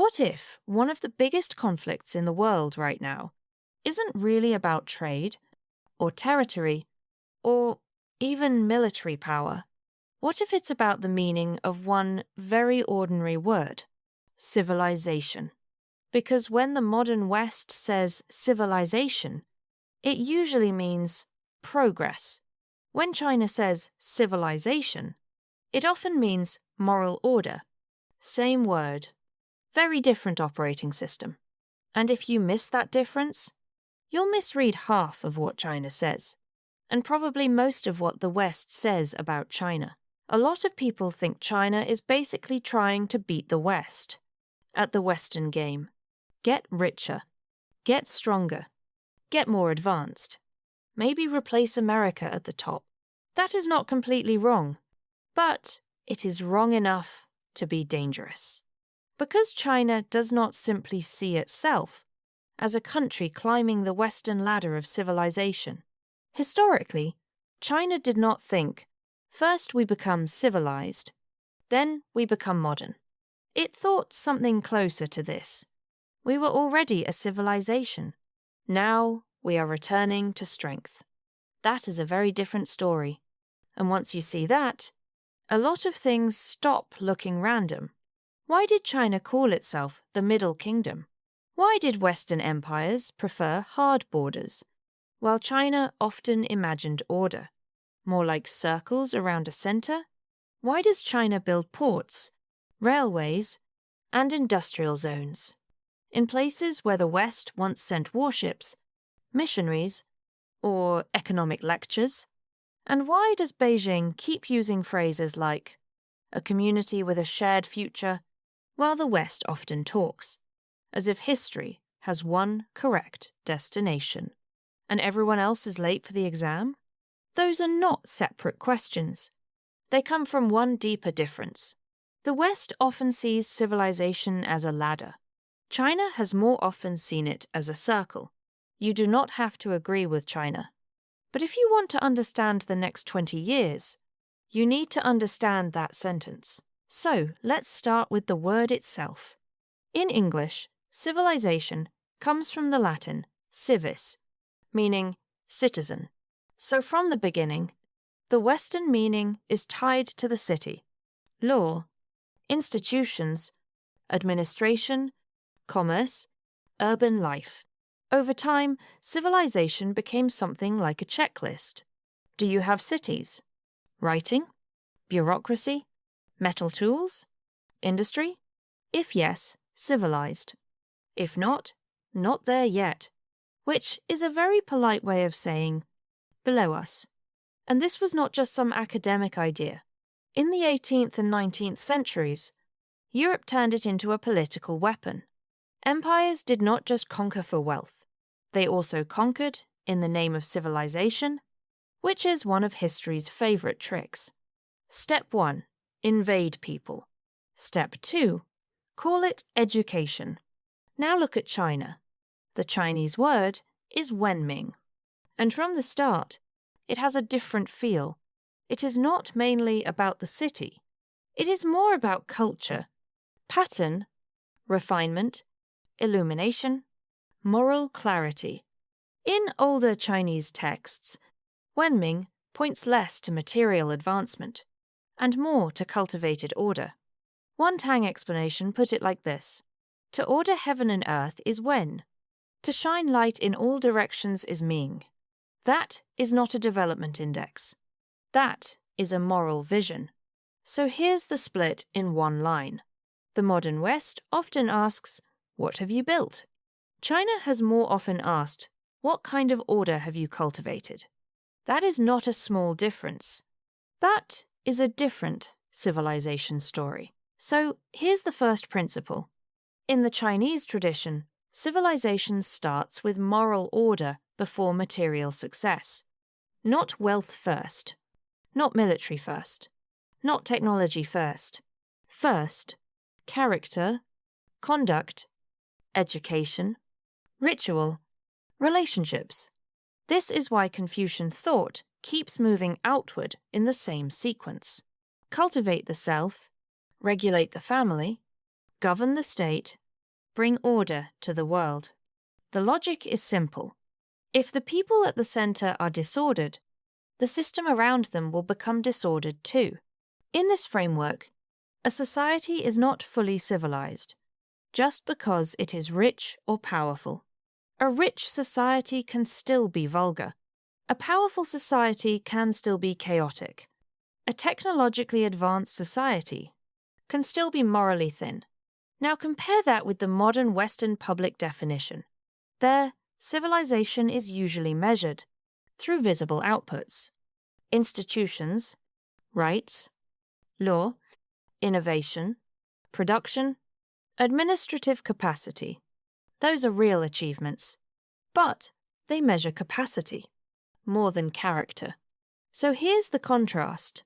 What if one of the biggest conflicts in the world right now isn't really about trade, or territory, or even military power? What if it's about the meaning of one very ordinary word: civilization? Because when the modern West says civilization, it usually means progress. When China says civilization, it often means moral order. Same word, very different operating system. And if you miss that difference, you'll misread half of what China says, and probably most of what the West says about China. A lot of people think China is basically trying to beat the West at the Western game. Get richer, get stronger, get more advanced. Maybe replace America at the top. That is not completely wrong, but it is wrong enough to be dangerous. Because China does not simply see itself as a country climbing the Western ladder of civilization. Historically, China did not think, first we become civilized, then we become modern. It thought something closer to this. We were already a civilization. Now we are returning to strength. That is a very different story. And once you see that, a lot of things stop looking random. Why did China call itself the Middle Kingdom? Why did Western empires prefer hard borders, while China often imagined order, more like circles around a center? Why does China build ports, railways, and industrial zones in places where the West once sent warships, missionaries, or economic lectures? And why does Beijing keep using phrases like a community with a shared future, while the West often talks as if history has one correct destination and everyone else is late for the exam? Those are not separate questions. They come from one deeper difference. The West often sees civilization as a ladder. China has more often seen it as a circle. You do not have to agree with China. But if you want to understand the next 20 years, you need to understand that sentence. So let's start with the word itself. In English, civilization comes from the Latin civis, meaning citizen. So from the beginning, the Western meaning is tied to the city: law, institutions, administration, commerce, urban life. Over time, civilization became something like a checklist. Do you have cities? Writing? Bureaucracy? Metal tools? Industry? If yes, civilized. If not, not there yet, which is a very polite way of saying below us. And this was not just some academic idea. In the 18th and 19th centuries, Europe turned it into a political weapon. Empires did not just conquer for wealth. They also conquered in the name of civilization, which is one of history's favorite tricks. Step 1. Invade people. Step 2. Call it education. Now look at China. The Chinese word is wenming. And from the start, it has a different feel. It is not mainly about the city. It is more about culture, pattern, refinement, illumination, moral clarity. In older Chinese texts, wenming points less to material advancement and more to cultivated order. One Tang explanation put it like this: to order heaven and earth is wen. To shine light in all directions is ming. That is not a development index. That is a moral vision. So here's the split in one line. The modern West often asks, "What have you built?" China has more often asked, "What kind of order have you cultivated?" That is not a small difference. That is a different civilization story. So here's the first principle. In the Chinese tradition, civilization starts with moral order before material success. Not wealth first. Not military first. Not technology first. First, character, conduct, education, ritual, relationships. This is why Confucian thought keeps moving outward in the same sequence. Cultivate the self, regulate the family, govern the state, bring order to the world. The logic is simple. If the people at the center are disordered, the system around them will become disordered too. In this framework, a society is not fully civilized just because it is rich or powerful. A rich society can still be vulgar. A powerful society can still be chaotic. A technologically advanced society can still be morally thin. Now compare that with the modern Western public definition. There, civilization is usually measured through visible outputs: institutions, rights, law, innovation, production, administrative capacity. Those are real achievements, but they measure capacity more than character. So here's the contrast.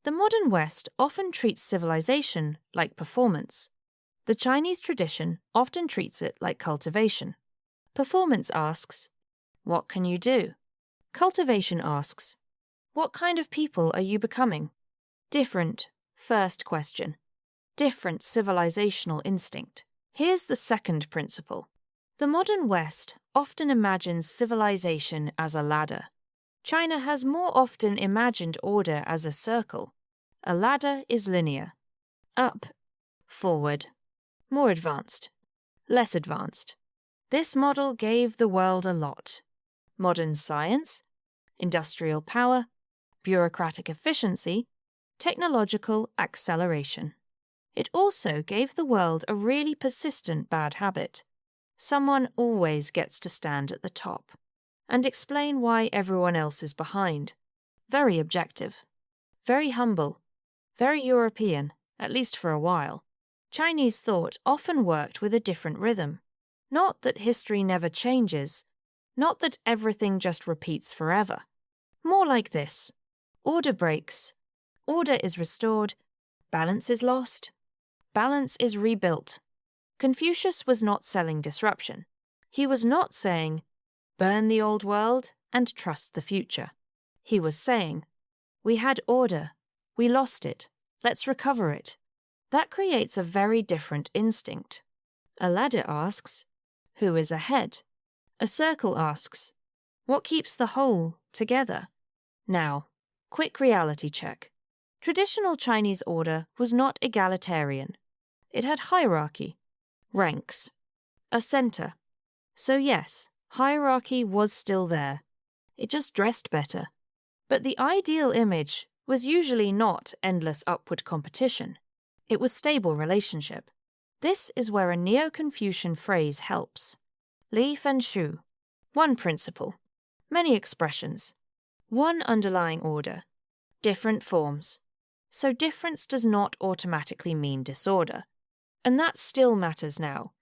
The modern West often treats civilization like performance. The Chinese tradition often treats it like cultivation. Performance asks, what can you do? Cultivation asks, what kind of people are you becoming? Different first question. Different civilizational instinct. Here's the second principle. The modern West often imagines civilization as a ladder. China has more often imagined order as a circle. A ladder is linear. Up, forward, more advanced, less advanced. This model gave the world a lot. Modern science, industrial power, bureaucratic efficiency, technological acceleration. It also gave the world a really persistent bad habit. Someone always gets to stand at the top and explain why everyone else is behind. Very objective, very humble, very European, at least for a while. Chinese thought often worked with a different rhythm. Not that history never changes, not that everything just repeats forever. More like this: order breaks, order is restored, balance is lost, balance is rebuilt. Confucius was not selling disruption. He was not saying, burn the old world and trust the future. He was saying, we had order, we lost it, let's recover it. That creates a very different instinct. A ladder asks, who is ahead? A circle asks, what keeps the whole together? Now, quick reality check. Traditional Chinese order was not egalitarian. It had hierarchy, ranks, a center. So yes, hierarchy was still there. It just dressed better. But the ideal image was usually not endless upward competition. It was stable relationship. This is where a Neo-Confucian phrase helps. Li Fen Shu. One principle. Many expressions. One underlying order. Different forms. So difference does not automatically mean disorder. And that still matters now,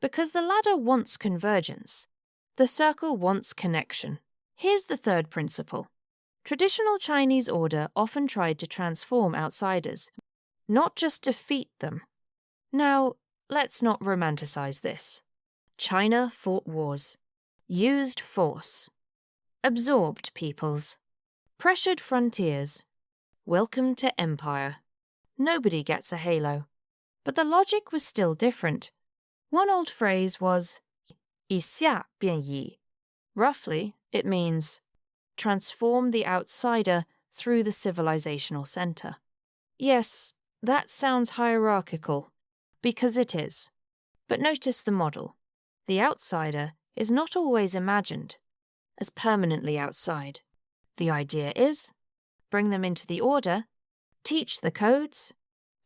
because the ladder wants convergence. The circle wants connection. Here's the third principle. Traditional Chinese order often tried to transform outsiders, not just defeat them. Now, let's not romanticize this. China fought wars, used force, absorbed peoples, pressured frontiers, welcome to empire. Nobody gets a halo. But the logic was still different. One old phrase was 以下变夷. Roughly, it means transform the outsider through the civilizational center. Yes, that sounds hierarchical, because it is. But notice the model. The outsider is not always imagined as permanently outside. The idea is, bring them into the order, teach the codes,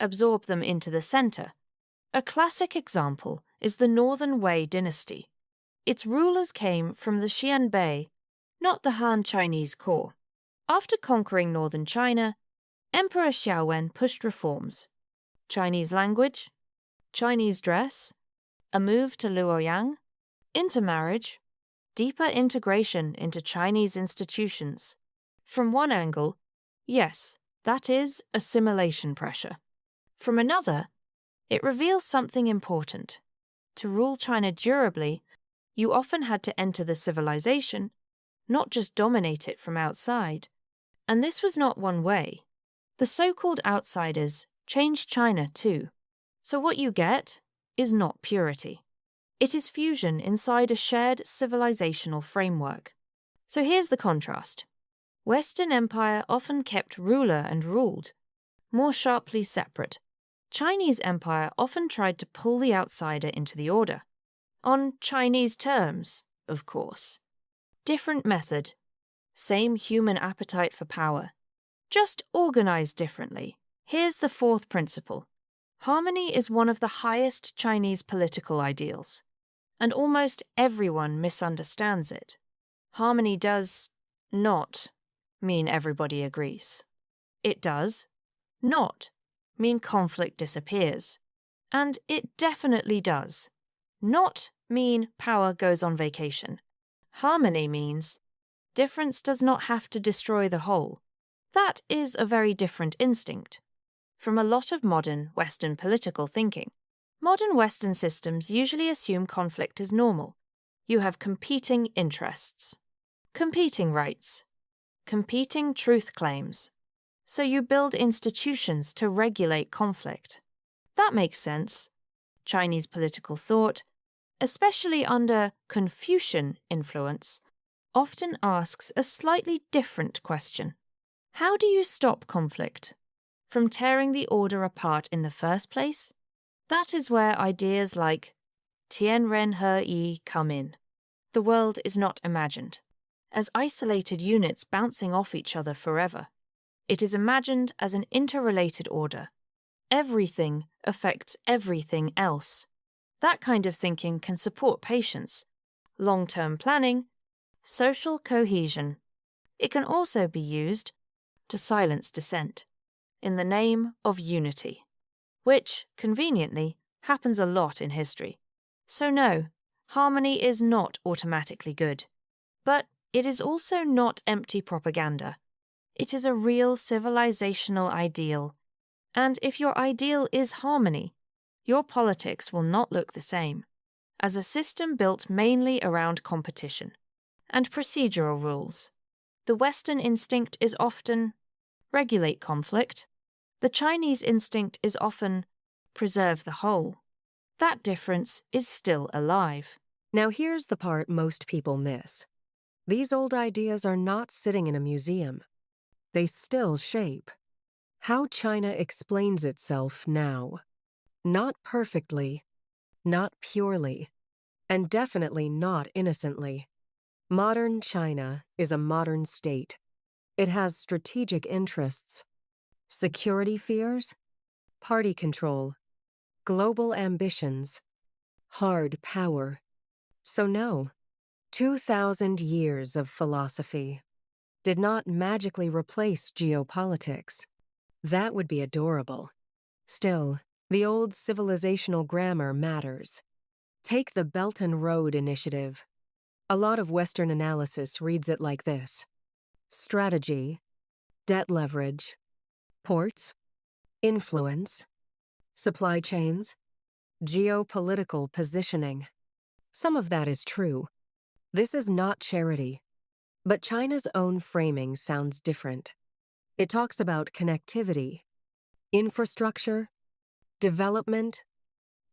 absorb them into the center. A classic example is the Northern Wei dynasty. Its rulers came from the Xianbei, not the Han Chinese core. After conquering northern China, Emperor Xiaowen pushed reforms. Chinese language, Chinese dress, a move to Luoyang, intermarriage, deeper integration into Chinese institutions. From one angle, yes, that is assimilation pressure. From another, it reveals something important. To rule China durably, you often had to enter the civilization, not just dominate it from outside. And this was not one way. The so-called outsiders changed China too. So what you get is not purity. It is fusion inside a shared civilizational framework. So here's the contrast. Western Empire often kept ruler and ruled, more sharply separate. Chinese Empire often tried to pull the outsider into the order. On Chinese terms, of course. Different method. Same human appetite for power. Just organized differently. Here's the fourth principle. Harmony is one of the highest Chinese political ideals, and almost everyone misunderstands it. Harmony does not mean everybody agrees. It does not mean conflict disappears. And it definitely does not mean power goes on vacation. Harmony means difference does not have to destroy the whole. That is a very different instinct from a lot of modern Western political thinking. Modern Western systems usually assume conflict is normal. You have competing interests, competing rights, competing truth claims. So you build institutions to regulate conflict. That makes sense. Chinese political thought, especially under Confucian influence, often asks a slightly different question. How do you stop conflict from tearing the order apart in the first place? That is where ideas like Tian Ren He Yi come in. The world is not imagined as isolated units bouncing off each other forever. It is imagined as an interrelated order. Everything affects everything else. That kind of thinking can support patience, long-term planning, social cohesion. It can also be used to silence dissent in the name of unity, which, conveniently, happens a lot in history. So no, harmony is not automatically good. But it is also not empty propaganda. It is a real civilizational ideal. And if your ideal is harmony, your politics will not look the same, as a system built mainly around competition and procedural rules. The Western instinct is often regulate conflict. The Chinese instinct is often preserve the whole. That difference is still alive. Now here's the part most people miss. These old ideas are not sitting in a museum. They still shape how China explains itself now. Not perfectly, not purely, and definitely not innocently. Modern China is a modern state. It has strategic interests, security fears, party control, global ambitions, hard power. So no, 2,000 years of philosophy did not magically replace geopolitics. That would be adorable. Still, the old civilizational grammar matters. Take the Belt and Road Initiative. A lot of Western analysis reads it like this: strategy, debt leverage, ports, influence, supply chains, geopolitical positioning. Some of that is true. This is not charity. But China's own framing sounds different. It talks about connectivity, infrastructure, development,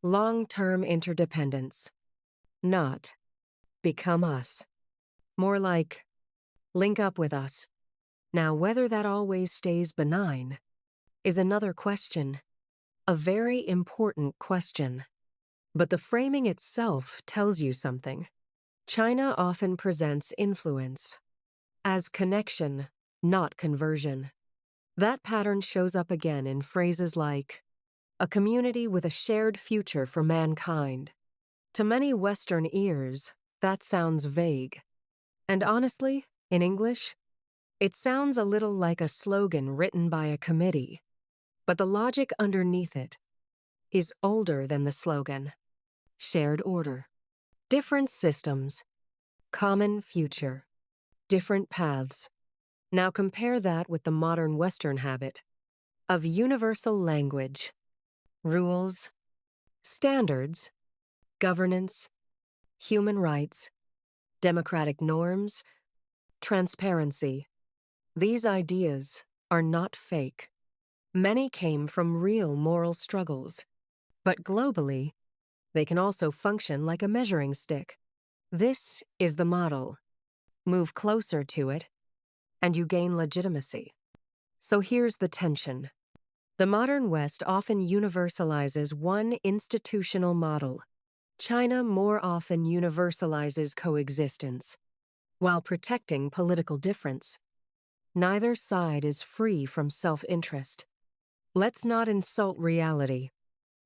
long-term interdependence. Not become us. More like link up with us. Now, whether that always stays benign is another question. A very important question. But the framing itself tells you something. China often presents influence as connection, not conversion. That pattern shows up again in phrases like, a community with a shared future for mankind. To many Western ears, that sounds vague. And honestly, in English, it sounds a little like a slogan written by a committee. But the logic underneath it is older than the slogan. Shared order. Different systems. Common future. Different paths. Now compare that with the modern Western habit of universal language, rules, standards, governance, human rights, democratic norms, transparency. These ideas are not fake. Many came from real moral struggles. But globally, They can also function like a measuring stick. This is the model. Move closer to it, and you gain legitimacy. So here's the tension. The modern West often universalizes one institutional model. China more often universalizes coexistence, while protecting political difference. Neither side is free from self-interest. Let's not insult reality,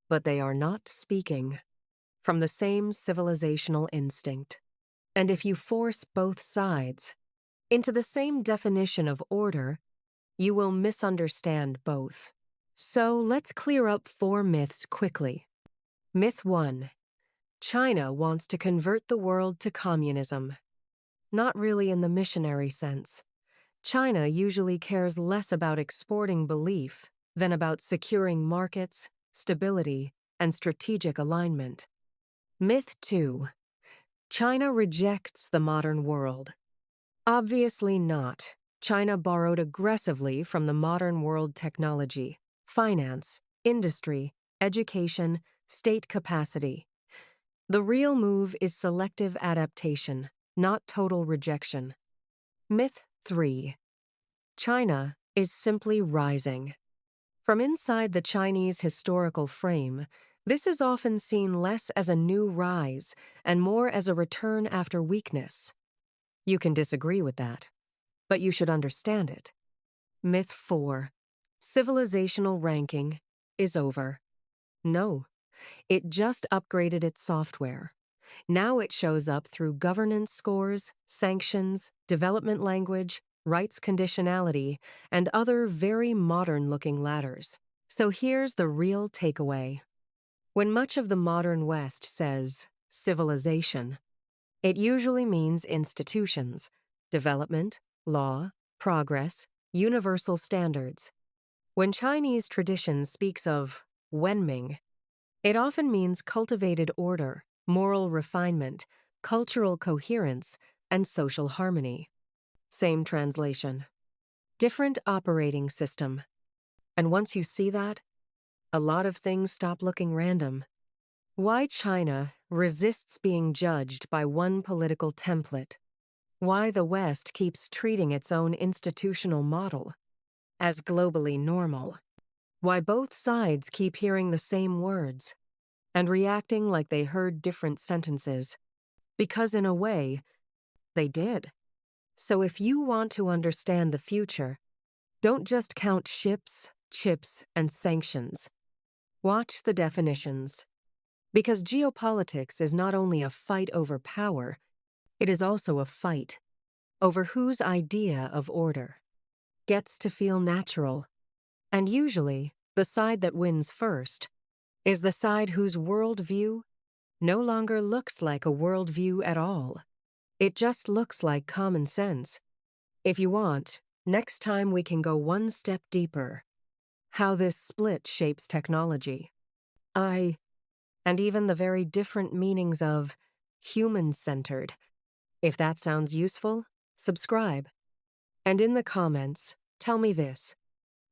but they are not speaking from the same civilizational instinct. And if you force both sides into the same definition of order, you will misunderstand both. So let's clear up 4 myths quickly. Myth 1. China wants to convert the world to communism. Not really in the missionary sense. China usually cares less about exporting belief than about securing markets, stability, and strategic alignment. Myth 2. China rejects the modern world. Obviously not. China borrowed aggressively from the modern world technology, finance, industry, education, state capacity. The real move is selective adaptation, not total rejection. Myth 3. China is simply rising. From inside the Chinese historical frame, this is often seen less as a new rise and more as a return after weakness. You can disagree with that, but you should understand it. Myth 4. Civilizational ranking is over. No, it just upgraded its software. Now it shows up through governance scores, sanctions, development language, rights conditionality, and other very modern-looking ladders. So here's the real takeaway. When much of the modern West says civilization, it usually means institutions, development, law, progress, universal standards. When Chinese tradition speaks of wenming, it often means cultivated order, moral refinement, cultural coherence, and social harmony. Same translation. Different operating system. And once you see that, a lot of things stop looking random. Why China resists being judged by one political template. Why the West keeps treating its own institutional model as globally normal. Why both sides keep hearing the same words and reacting like they heard different sentences. Because in a way, they did. So if you want to understand the future, don't just count ships, chips, and sanctions. Watch the definitions. Because geopolitics is not only a fight over power, it is also a fight over whose idea of order gets to feel natural. And usually, the side that wins first is the side whose worldview no longer looks like a worldview at all. It just looks like common sense. If you want, next time we can go one step deeper. How this split shapes technology. And even the very different meanings of human-centered. If that sounds useful, subscribe. And in the comments, tell me this.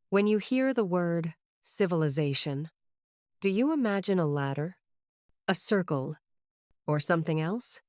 When you hear the word civilization, do you imagine a ladder, a circle, or something else?